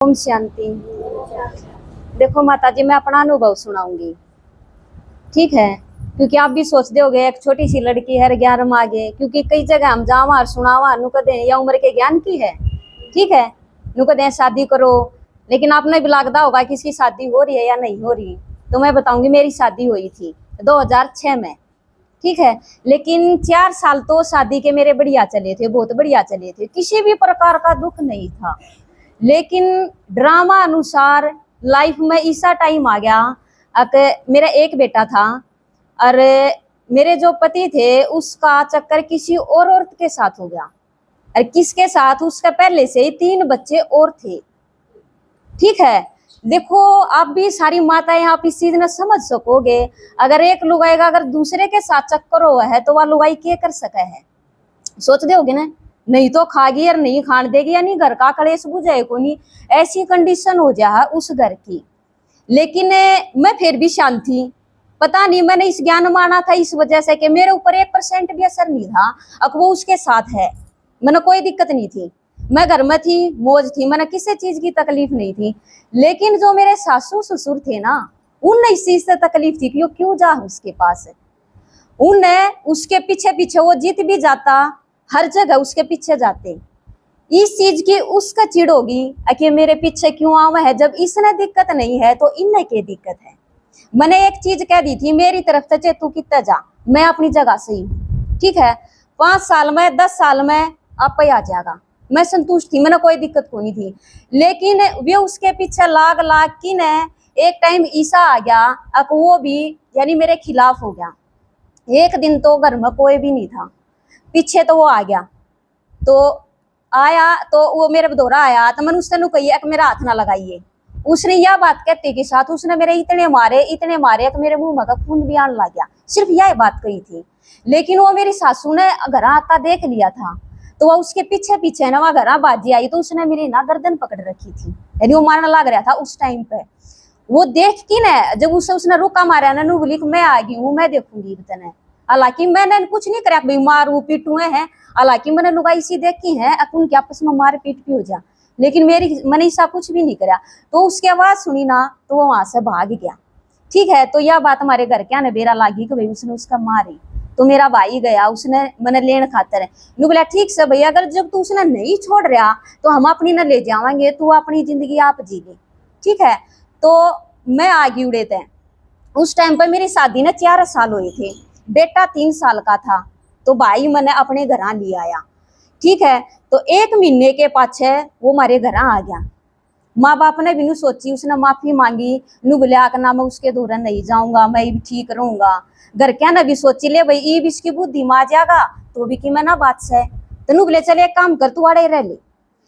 ओम शांति। देखो माता जी, मैं अपना अनुभव सुनाऊंगी, ठीक है। क्योंकि आप भी सोचते होगे एक छोटी सी लड़की है 11 मांगे, क्योंकि कई जगह हम जावा सुनावा नु कदे या उम्र के ज्ञान की है, ठीक है। नु कदे शादी करो, लेकिन आपने भी लगता होगा कि इसकी शादी हो रही है या नहीं हो रही। तो मैं बताऊंगी, मेरी शादी हुई थी 2006 में, ठीक है। लेकिन 4 साल तो शादी के मेरे बढ़िया चले थे, बहुत बढ़िया चले थे, किसी भी प्रकार का दुख नहीं था। लेकिन ड्रामा अनुसार लाइफ में ऐसा टाइम आ गया कि मेरा एक बेटा था और मेरे जो पति थे उसका चक्कर किसी और औरत के साथ हो गया। और किसके साथ? उसका पहले से ही 3 बच्चे और थे, ठीक है। देखो, आप भी सारी माताएं आप इस चीज में समझ सकोगे। अगर एक लुगाई का अगर दूसरे के साथ चक्कर हुआ है तो वह लुगाई क्या कर सका है? सोच दोगे ना, नहीं तो खागी और नहीं खान देगी, यानी घर का कलेश बुझाए को नहीं, ऐसी कंडीशन हो जा उस घर की। लेकिन मैं फिर भी शांत थी। पता नहीं मैंने इस ज्ञान माना था इस वजह से कि मेरे ऊपर 1% भी असर नहीं था। अब वो उसके साथ है, मैंने कोई दिक्कत नहीं थी, मैं घर में थी, मौज थी, मैंने किसी चीज की तकलीफ नहीं थी। लेकिन जो मेरे सासू ससुर थे ना, उन इस चीज से तकलीफ थी कि क्यों जा उसके पास। उन्हें उसके पीछे पीछे वो जीत भी जाता, हर जगह उसके पीछे जाते। इस चीज की उसका चिड़ होगी कि मेरे पीछे क्यों आवा है, जब इसने दिक्कत नहीं है तो इन्हें क्या दिक्कत है। मैंने एक चीज कह दी थी, मेरी तरफ से चे तू कितना जा, मैं अपनी जगह से ही, ठीक है। 5 साल में 10 साल में आप पे आ जाएगा, मैं संतुष्ट थी, मैंने कोई दिक्कत को नहीं थी। लेकिन वे उसके पीछे लाग लाग की ने एक टाइम ऐसा आ गया, अब वो भी यानी मेरे खिलाफ हो गया। एक दिन तो घर में कोई भी नहीं था, पीछे तो वो आ गया। तो आया तो वो मेरे बदौरा आया तो मैंने उससे कही कि मेरा हाथ ना लगाइए। उसने यह बात कहते के साथ उसने मेरे इतने मारे कि मेरे मुंह में का खून भी आने लग गया, सिर्फ यह बात कही थी। लेकिन वो मेरी सासू ने घर आता देख लिया था, तो वह उसके पीछे पीछे ना वह घर बाजी आई, तो उसने मेरी ना गर्दन पकड़ रखी थी, यानी वो मारने लग रहा था उस टाइम पे। वो देख की ना, जब उसने रुका मारा ना, बोली मैं आ गई हूँ, मैं देखूंगी इतने। हालांकि मैंने कुछ नहीं करा, भाई मारू पीटू है, हालांकि मैंने लुगाई सी देखी है उनके आपस में मार पीट भी हो जा, लेकिन मैंने ऐसा कुछ भी नहीं करा। तो उसकी आवाज सुनी ना तो वो वहां से भाग गया, ठीक है। तो यह बात हमारे घर के बेरा लागी कि भाई उसने उसका मारी। तो मेरा भाई गया, उसने मैंने लेन खातर है बोला ठीक से भैया, अगर जब तू उसने नहीं छोड़ रहा तो हम अपनी न ले जावांगे, तू अपनी जिंदगी आप जी ले, ठीक है। तो मैं आगे उड़े थे। उस टाइम पर मेरी शादी ने 4 साल हुए थे, बेटा 3 साल का था। तो भाई मैंने अपने घर ले आया, ठीक है। तो 1 महीने के पाछे वो हमारे घर आ गया। माँ बाप ने भी सोची, उसने माफी मांगी, नु बोलिया कि ना मैं उसके दूर नहीं जाऊंगा, मैं भी ठीक रहूंगा। घर क्या ना भी सोची ले भाई ये भी इसकी बुद्धि में आ जाएगा तो भी कि मैं ना बात से। तो नु बोले चले एक काम कर, तू आड़े रह ले।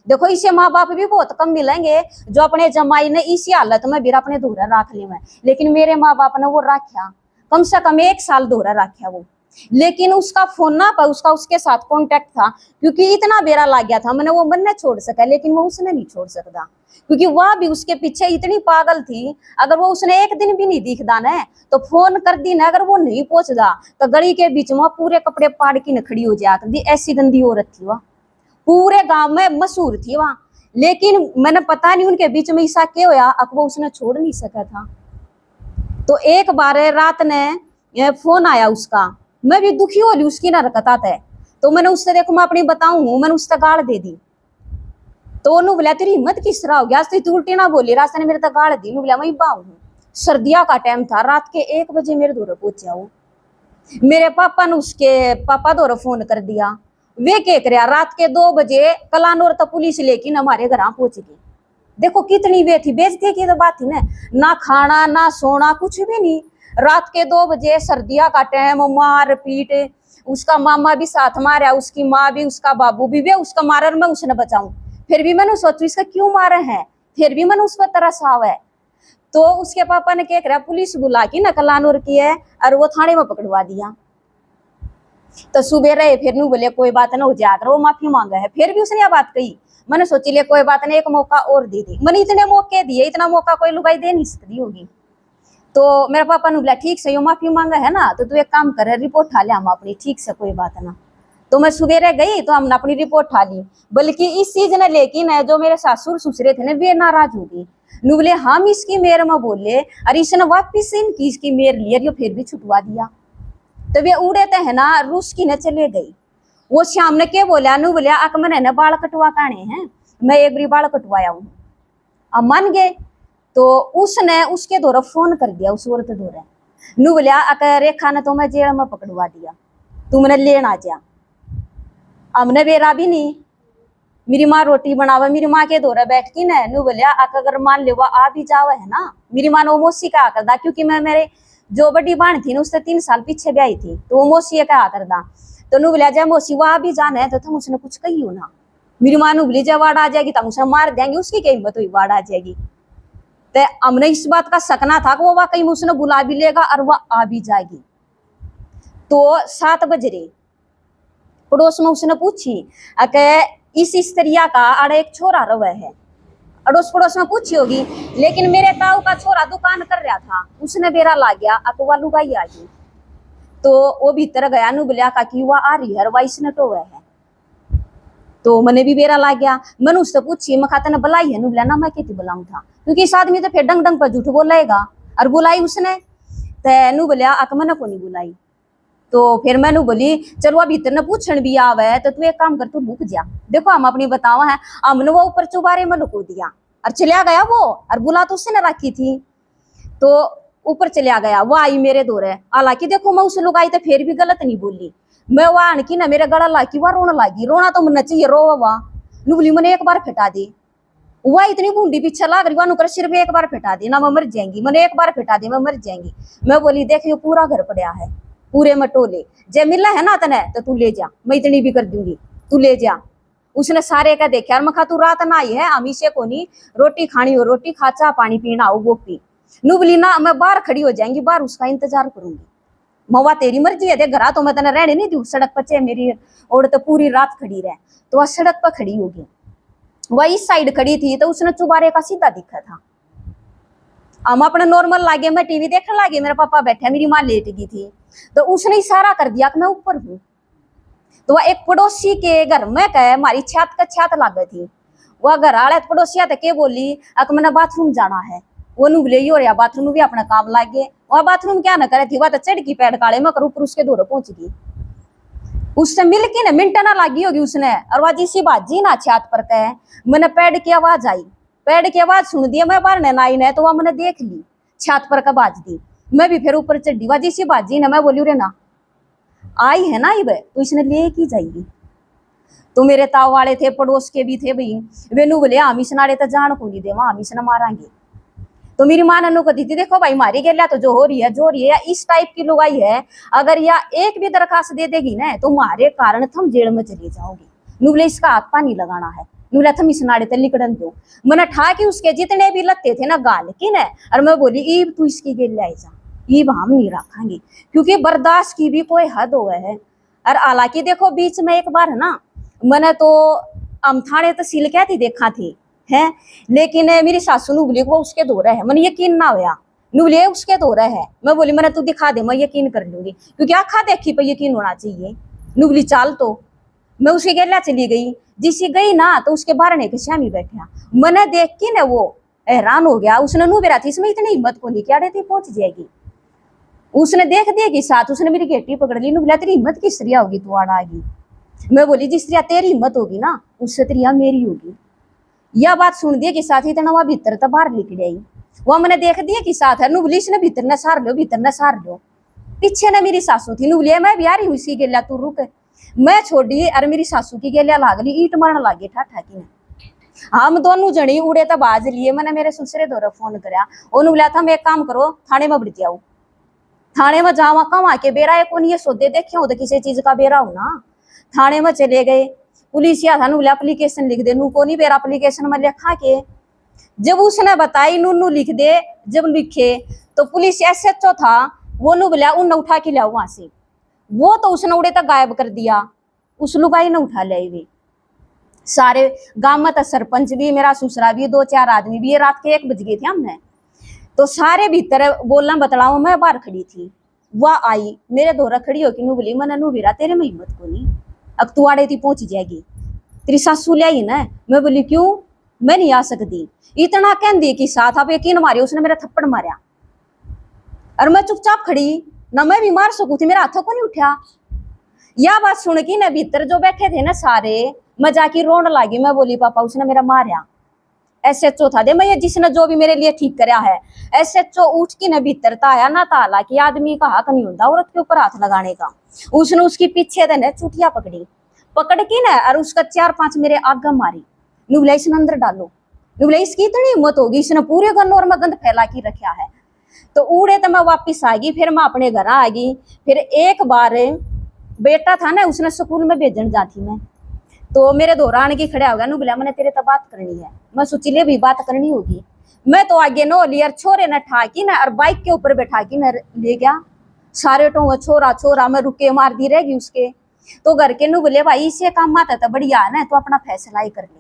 देखो इसे माँ बाप भी बहुत कम मिलेंगे जो अपने जमाई ने इसी हालत में भी अपने धोरा रख ले में, लेकिन मेरे माँ बाप ने वो रखा, कम से कम 1 साल धोरा रखा वो। लेकिन उसका फोन ना पर उसके साथ कांटेक्ट था, क्योंकि इतना बेरा लग गया था। मैंने वो मन ने छोड़ सका, लेकिन वो उसने नहीं छोड़ सकता, क्योंकि वह भी उसके पीछे इतनी पागल थी। अगर वो उसने एक दिन भी नहीं दिखदा ना तो फोन कर दी ना, अगर वो नहीं पहुंचदा तो गली के बीच में पूरे कपड़े पाड़ की न खड़ी हो जाया करती, ऐसी गंदी औरत थी वह, पूरे गांव में मशहूर थी वहां। लेकिन मैंने पता नहीं उनके बीच में ऐसा क्या होया, अब वो उसने छोड़ नहीं सका था। तो एक बार रात ने फोन आया उसका, मैं भी दुखी हो ली उसकी ना हरकता थे। तो मैंने उससे देखो मैं अपनी बताऊं, मैंने उससे गाड़ दे दी। तो उन्होंने बोला तेरी हिम्मत किस तरह हो गया, तू उल्टी ना बोली, रास्ते ने मेरे तक गाड़ दी। बोला मैं बाऊ हूँ, सर्दियों का टाइम था, रात के 1 बजे मेरे दूर पहुंचा वो। मेरे पापा ने उसके पापा द्वारा फोन कर दिया, वे क्या कर रात के 2 बजे कलानौर तो पुलिस लेकिन हमारे घर पहुंच गई। देखो कितनी वे थी, बेइज्जती की तो बात थी ना खाना ना सोना कुछ भी नहीं। रात के 2 बजे सर्दियों का टाइम, मार पीट, उसका मामा भी साथ मारा, उसकी माँ भी, उसका बाबू भी, वे उसका मारन में उसने बचाऊं। फिर भी मैंने सोचू इसका क्यों मारे हैं, फिर भी मैंने उस पर तरस आवा है। तो उसके पापा ने क्या करा, पुलिस बुला के ना कलानौर की है और वो थाने में पकड़वा दिया। तो सुबह रहे, फिर नू बोले कोई बात ना हो जाकर वो माफी मांगा है, फिर भी उसने यह बात कही। मैंने सोची ले कोई बात नहीं, एक मौका और दे दी। मैंने इतने मौके दिए, इतना मौका कोई लुगाई दे नहीं सकती होगी। तो मेरे पापा ने बोला ठीक से यो माफी मांगा है ना, तो तू एक काम कर रिपोर्ट खा ले हम अपनी, ठीक से कोई बात ना। तो मैं सवेरे गई तो हमने अपनी रिपोर्ट ठा ली। बल्कि इस चीज ने लेकिन जो मेरे सासुर ससुरे थे ना वे नाराज हो गई। नु बोले हम इसकी मेयर में बोले और इसने वापिस इनकी इसकी मेयर लिया फिर भी छुटवा दिया। तो वे उड़े थे है ना रूस की न चले गई। वो शाम ने क्या बोला, नु बोलिया अक मैंने ना बाल कटवा काने हैं, मैं एक बारी बाल कटवाया हूँ। अब मान गए। तो उसने उसके द्वारा फोन कर दिया उस औरत द्वारा। नु बोलिया अक रेखा ने तो मैं जेल में पकड़वा दिया, तू मैंने लेना जा। हमने बेरा भी नहीं। मेरी माँ रोटी बनावे, मेरी माँ के द्वारा बैठ की न नु बोलिया अक अगर मान ले वो आ भी जावे है ना, मेरी माँ ने वो मौसी का कर दा, क्योंकि मैं मेरे जो बड़ी बहन थी ना उससे 3 साल पीछे ब्याही थी, तो वो मौसी का कर दा। तो नु बोलिया जब मौसी वहां भी जाना है तो तुम उसने कुछ कही हो ना। मेरी माँ नु बोली जब वाड़ आ जाएगी तब उसे मार देंगे, उसकी क्या हिम्मत हुई वाड़ आ जाएगी। तो हमने इस बात का सकना था कि वो वाकई में उसने बुला भी लेगा और वह आ भी जाएगी। तो 7 बज रहे पड़ोस में उसने पूछी अके इस स्त्रिया का अरे एक छोरा रवे है, अड़ोस पड़ोस में पूछी होगी। लेकिन मेरे ताऊ का छोरा दुकान कर रहा था, उसने बेरा ला गया अकवा लुगाई आ गई। तो वो भीतर गया नु बोलिया का कि वह आ रही है और इसने तो वह है। तो मैंने भी बेरा ला गया। मैंने उससे पूछी मैं खाते ने बुलाई है, नु बोलिया ना मैं कितनी बुलाऊं था, क्योंकि इस आदमी तो फिर डंग डंग पर झूठ बोलेगा। और बुलाई उसने तो नु बोलिया अक मैंने को नहीं बुलाई। तो फिर मैंने बोली चलो अब भीतर ने पूछन भी आवे तो तू एक काम कर तू लुक जा। देखो हम अपनी बतावा है, हमने वो ऊपर चुबारे में लुको दिया और चलिया गया वो, और बुला तो उसने रखी थी। तो ऊपर चलिया गया, वो आई मेरे दौरे। हालांकि देखो मैं उसे लुगाई तो फिर भी गलत नहीं बोली। मैं वहां की ना मेरे गला लागी वह रोने लगी, रोना तो मन चाहिए रो वह नुबली मैंने एक बार फिटा दी। वह इतनी बूंदी पीछे लाग रही वह सिर्फ एक बार फिटा दी ना मैं मर जाएंगी, मैंने एक बार फिटा दी मैं मर जाएंगी। मैं बोली देख ये पूरा घर पड़ा है, पूरे मटोले जे मिला है ना तने तो तू ले जा, मैं इतनी भी कर दूंगी तू ले जा। उसने सारे का देखा और मखा तू रात ना आई है अमी से को नहीं रोटी खानी हो रोटी खा, चा पानी पीना हो वो पी। नुबली ना मैं बाहर खड़ी हो जाएंगी, बाहर उसका इंतजार करूंगी। मवा तेरी मर्जी है, देख घरा तो मैं तने रहने नहीं दूं, सड़क पर मेरी और तो पूरी रात खड़ी रहे। तो वह सड़क पर खड़ी होगी, वह इस साइड खड़ी थी तो उसने चुबारे का सीधा दिखा था। हम अपना नॉर्मल लागे, मैं टीवी देखने लागे, मेरे पापा बैठे मेरी माँ लेट गई थी। तो उसने इशारा कर दिया कि मैं ऊपर हूँ। तो वह एक पड़ोसी के घर में कहे हमारी छत का छत लागे थी, वह घर आड़े पड़ोसिया तक के बोली अक मैंने बाथरूम जाना है। वो नुबले ही हो रहा बाथरूम भी अपना काम लागे। वह बाथरूम क्या न करे थी, वह तो चढ़ की पैड काले में कर ऊपर उसके दूर पहुंच गई। उससे मिल के ना मिनट ना लागी होगी उसने, और वह जिसी बाजी ना छत पर कहे मैंने पैड की आवाज आई, पैड की आवाज सुन दी, मैं बाहर न आई न तो वह मैंने देख ली छत पर का बाज दी। मैं भी फिर ऊपर चढ़ी, वह जिसी बाजी ना मैं बोली रे ना आई है ना ये तो इसने ले की जाएगी। तो मेरे ताव वाले थे पड़ोस के भी थे भाई, वे नु बोले हम इस नाड़े तो जान को नहीं दे हम इसने मारांगे। तो मेरी माँ ने कहती थी देखो भाई मारी गेला तो जो हो रही है जो रही है, इस टाइप की लुगाई है अगर या एक भी दरखास्त दे देगी ना तो मारे कारण तुम जेल में चली जाओगी। नु बोले इसका हाथ पानी लगाना है, नु बोला तुम इस नाड़े तक लिकड़न दो। मैंने ठा के उसके जितने भी लगते थे ना गाल की न, और मैं बोली ईब तू इसकी गेल लाई जा, ईब हम नहीं रखेंगे, क्योंकि बर्दाश्त की भी कोई हद हो है। और हालांकि देखो बीच में एक बार है ना मैंने तो अमथाने तहसील क्या थी देखा थी है, लेकिन मेरी सासू नु बोली वो उसके दौरा है, मैंने यकीन ना होया नु बोले उसके दौरा है। मैं बोली मैंने तू दिखा दे मैं यकीन कर लूंगी, क्योंकि आखा देखी पर यकीन होना चाहिए। नु बोली चाल तो मैं उसके गेला चली गई, जिसी गई ना तो उसके बारने के श्यामी बैठा, मैंने देख के ना वो हैरान हो गया। उसने नु बेरा थी इसमें इतनी हिम्मत को नहीं क्या रहती पहुंच जाएगी। उसने देख दिया कि साथ उसने मेरी गेटी पकड़ ली, नु बोला तेरी हिम्मत किस तरह होगी तू आड़ आएगी। मैं बोली जिस तरह तेरी हिम्मत होगी ना उससे तरह मेरी होगी। यह बात सुन दिया कि साथ ही तना वह भीतर तो बाहर निकल आई, वह मैंने देख दिया कि साथ है नुबली ने भीतर न सार लो भीतर न सार लो। पीछे न मेरी सासू थी, नुबली मैं भी आ रही हूँ इसी गेलिया तू रुक। मैं छोड़ी और मेरी सासू की गेलिया लागली ईट मारने लागे ठाठा की। हम दोनों जनी उड़े तो बाज लिए। मैंने मेरे ससुरे दौरे फोन कराया, उन्होंने बोला था मैं एक काम करो थाने में बढ़ जाओ, थाने में जावा कमा के बेरा एक ये सौदे देखे हो तो किसी चीज का बेरा हो ना। थाने में चले गए, पुलिसिया था बोले एप्लीकेशन लिख दे, नू को नहीं बेरा एप्लीकेशन में लिखा के। जब उसने बताई नू लिख दे, जब लिखे तो पुलिस SHO था वो नु बोला उन उठा के लाओ वहां से, वो तो उसने उड़े तक गायब कर दिया, उस लुगाई ने उठा ले वे सारे गांव में। तो सरपंच भी मेरा ससुरा भी 2-4 आदमी भी, ये रात के 1 बज गए थे हमने। तो सारे भीतर बोलना बतलाओ, मैं बाहर खड़ी थी, वह आई मेरे दौरा खड़ी होकर नु बोली मैंने नु बेरा तेरे में हिम्मत को नहीं, अब तू आड़े थी पहुंच जाएगी, तेरी सासू ले आई ना। मैं बोली क्यों, मैं नहीं आ सकती। इतना कह दी कि साथ आप यकीन मारे, उसने मेरा थप्पड़ मारा और मैं चुपचाप खड़ी ना, मैं भी मार सकू थी, मेरा हाथों को नहीं उठा। यह बात सुन की ना भीतर जो बैठे थे ना सारे, मैं जाके रोने लगी। मैं बोली पापा उसने मेरा मारा। एसएचओ था दे मैं, ये जिसने जो भी मेरे लिए ठीक कराया है। एसएचओ उठ की न भीतर आया ना ताला कि आदमी का हक नहीं होता औरत के ऊपर हाथ लगाने का। उसने उसकी पीछे देने चुटिया पकड़ी, पकड़ की ना और उसका 4-5 मेरे आगे मारी। नुबले इसने अंदर डालो, नुबले इसकी इतनी हिम्मत होगी, इसने पूरे गन और मगंद फैला के रखा है। तो उड़े तो मैं वापिस आ गई, फिर मैं अपने घर आ गई। फिर एक बार बेटा था ना, उसने स्कूल में भेजन जाती मैं, तो मेरे दौरान की खड़ा हो गया। नु बोला मैंने तेरे तो बात करनी है। मैं सोची ले भी बात करनी होगी। मैं तो आगे नो लिया, छोरे ने ठाकी ना और बाइक के ऊपर बैठा की ना ले गया। सारे टो छोरा छोरा मैं रुके मार दी रहेगी उसके। तो घर के नु बोले भाई इसे काम आता था बढ़िया है ना, तो अपना फैसला ही कर ले।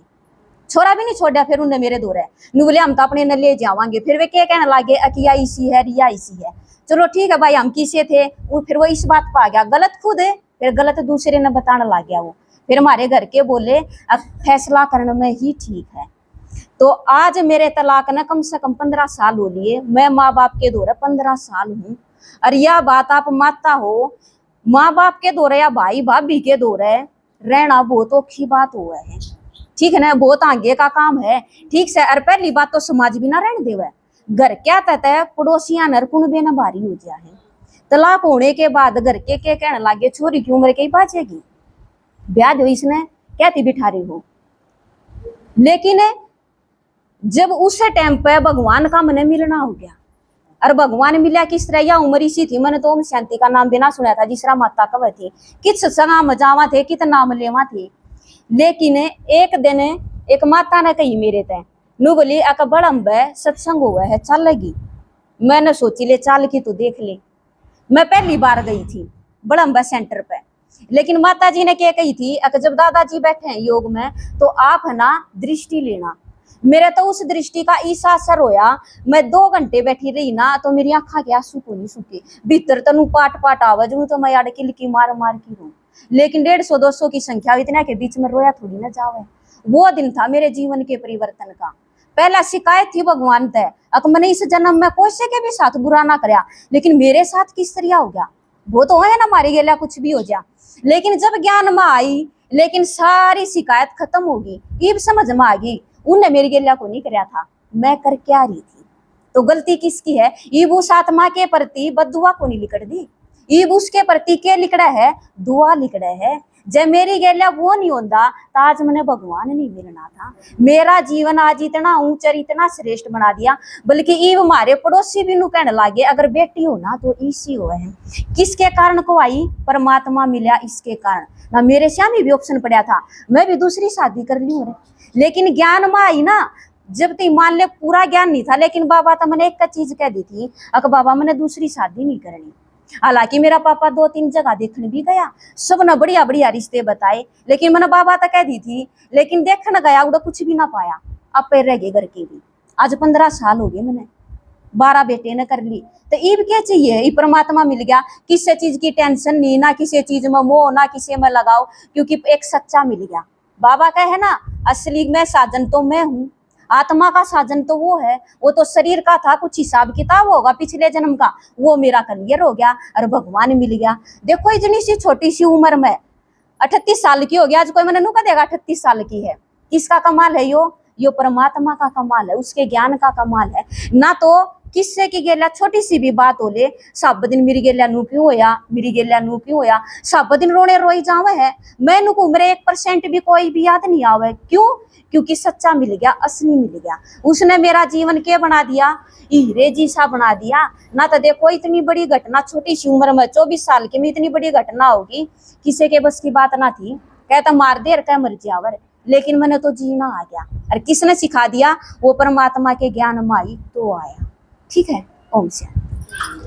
छोरा भी नहीं छोड़ा फिर उन्हें मेरे दौरे। नु बोले हम तो अपने न ले जावांगे। फिर वे क्या कहने लगे अकिया इसी है रिया इसी है। चलो ठीक है भाई, हम किसे थे वो, फिर वो इस बात पर आ गया। गलत खुद है, फिर गलत दूसरे ने बताने लग गया वो। फिर हमारे घर के बोले अब फैसला करने में ही ठीक है। तो आज मेरे तलाक ने कम से कम 15 साल हो लिए। मैं माँ बाप के दौरे 15 साल हूँ। और यह बात आप मानता हो, माँ बाप के दौरे या भाई भाभी के दौरे रहना बहुत औखी बात हुआ है, ठीक है ना, बहुत आगे का काम है। ठीक से। और पहली बात तो समाज भी ना रहने देवे। घर क्या कहता है पड़ोसियां नरकुण बेना भारी हो जाए है। तलाक होने के बाद घर के कहने लगे छोरी की उम्र के ही बाजेगी, ब्याह जो इसने कहती बिठा रही हो। लेकिन जब उस टाइम पे भगवान का मन मिलना हो गया, और भगवान मिला किस तरह, या उम्र इसी थी। मैंने तो ओम शांति का नाम बिना सुना था, जिसरा माता कब थी, किस सगा मजावा थे, कित नाम लेवा थे। लेकिन एक दिन एक माता ने कही मेरे ते नु बोली अक बड़म्ब सत्संग हुआ है चलेगी। मैंने सोची ले चाल की तो देख ले। मैं पहली बार गई थी बड़म्बा सेंटर पे, लेकिन माता जी ने क्या कही थी अगर जब दादाजी बैठे हैं योग में तो आप है ना दृष्टि लेना। मेरे तो उस दृष्टि का ऐसा असर होया, मैं 2 घंटे बैठी रही ना तो मेरी आंखा के आंसू को नहीं सूखे। भीतर तनु पाट पाट आवाज तो मैं यार किलकी मार मार की हूँ। लेकिन 150-200 की संख्या इतना के बीच में रोया थोड़ी ना जावे। वो दिन था मेरे जीवन के परिवर्तन का। पहला शिकायत थी भगवान तय अक मैंने इस जन्म में कोई से के भी साथ बुरा ना कराया, लेकिन मेरे साथ किस तरह हो गया। वो तो है ना मारी गेला कुछ भी हो जा, लेकिन जब ज्ञान में आई लेकिन सारी शिकायत खत्म होगी। इब समझ में आ गई उनने मेरी गेला को नहीं कराया था, मैं कर क्या रही थी। तो गलती किसकी है, इब उस आत्मा के प्रति बददुआ को नहीं लिखड़ दी, इब उसके प्रति के लिखड़ा है दुआ लिखड़ा है। जब मेरी गेला वो नहीं होता तो आज मैंने भगवान नहीं मिलना था। मेरा जीवन आज इतना ऊंचा इतना श्रेष्ठ बना दिया, बल्कि इब हमारे पड़ोसी भी नु कहने लगे अगर बेटी हो ना तो इसी हो है। किसके कारण को आई, परमात्मा मिला इसके कारण ना। मेरे श्यामी भी ऑप्शन पड़ा था, मैं भी दूसरी शादी कर ली हो, लेकिन ज्ञान में आई ना। जब तक मान ले पूरा ज्ञान नहीं था, लेकिन बाबा तो मैंने एक चीज कह दी थी अगर बाबा मैंने दूसरी शादी नहीं करनी। हालांकि मेरा पापा 2-3 जगह देखने भी गया, सब ने बढ़िया बढ़िया रिश्ते बताए, लेकिन मैंने बाबा तो कह दी थी। लेकिन देखने गया उड़ा कुछ भी ना पाया, अब पैर रह गए घर के भी। आज 15 साल हो गए, मैंने 12 बेटे ने कर ली। तो इब क्या चाहिए, ये परमात्मा मिल गया, किसी चीज की टेंशन नहीं, ना किसी चीज में मोह ना किसी में लगाओ, क्योंकि एक सच्चा मिल गया। बाबा का है ना असली में साजन तो मैं हूँ, आत्मा का साजन तो वो है। वो तो शरीर का था, कुछ हिसाब किताब होगा पिछले जन्म का, वो मेरा क्लियर हो गया और भगवान मिल गया। देखो इतनी सी छोटी सी उम्र में 38 साल की हो गया। आज कोई मैंने नु देगा 38 साल की है, किसका कमाल है यो परमात्मा का कमाल है, उसके ज्ञान का कमाल है ना। तो किससे की गेला छोटी सी भी बात हो ले, सब दिन मेरी गेला नू क्यों होया, मेरी गेला नू क्यों होया, सब दिन रोने रोई जावे है। मैं नु मेरे 1% भी कोई भी याद नहीं आवे, क्यों, क्योंकि सच्चा मिल गया, असली मिल गया। उसने मेरा जीवन क्या बना दिया, हीरे जी सा बना दिया ना। तो देखो इतनी बड़ी घटना छोटी सी उम्र में 24 साल की में इतनी बड़ी घटना होगी, किसी के बस की बात ना थी। कहता मार दे कह मर जावर, लेकिन मैंने तो जीना आ गया। और किसने सिखा दिया, वो परमात्मा के ज्ञान में आई तो आया। ठीक है, ओम शांति।